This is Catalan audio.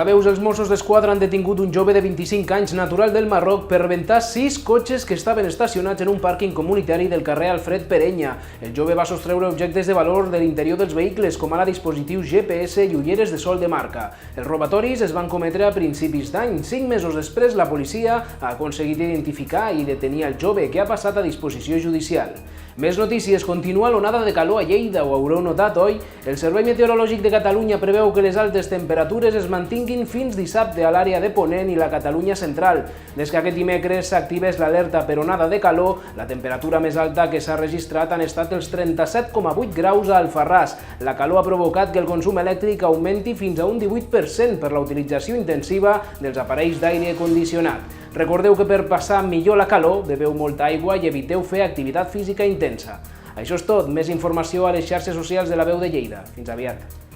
Hola, veus, els Mossos d'Esquadra han detingut un jove de 25 anys natural del Marroc per rebentar 6 cotxes que estaven estacionats en un pàrquing comunitari del carrer Alfred Perenya. El jove va sostreure objectes de valor de l'interior dels vehicles, com ara dispositius GPS i ulleres de sol de marca. Els robatoris es van cometre a principis d'any. 5 mesos després, la policia ha aconseguit identificar i detenir el jove, que ha passat a disposició judicial. Més notícies. Continua l'onada de calor a Lleida, ho haureu notat, oi? El Servei Meteorològic de Catalunya preveu que les altes temperatures es mantinguin fins dissabte a l'àrea de Ponent i la Catalunya central. Des que aquest dimecres s'activés l'alerta per onada de calor, la temperatura més alta que s'ha registrat han estat els 37,8 graus a Alfarràs. La calor ha provocat que el consum elèctric augmenti fins a un 18% per la utilització intensiva dels aparells d'aire condicionat. Recordeu que per passar millor la calor, beveu molta aigua i eviteu fer activitat física intensa. Això és tot. Més informació a les xarxes socials de La Veu de Lleida. Fins aviat.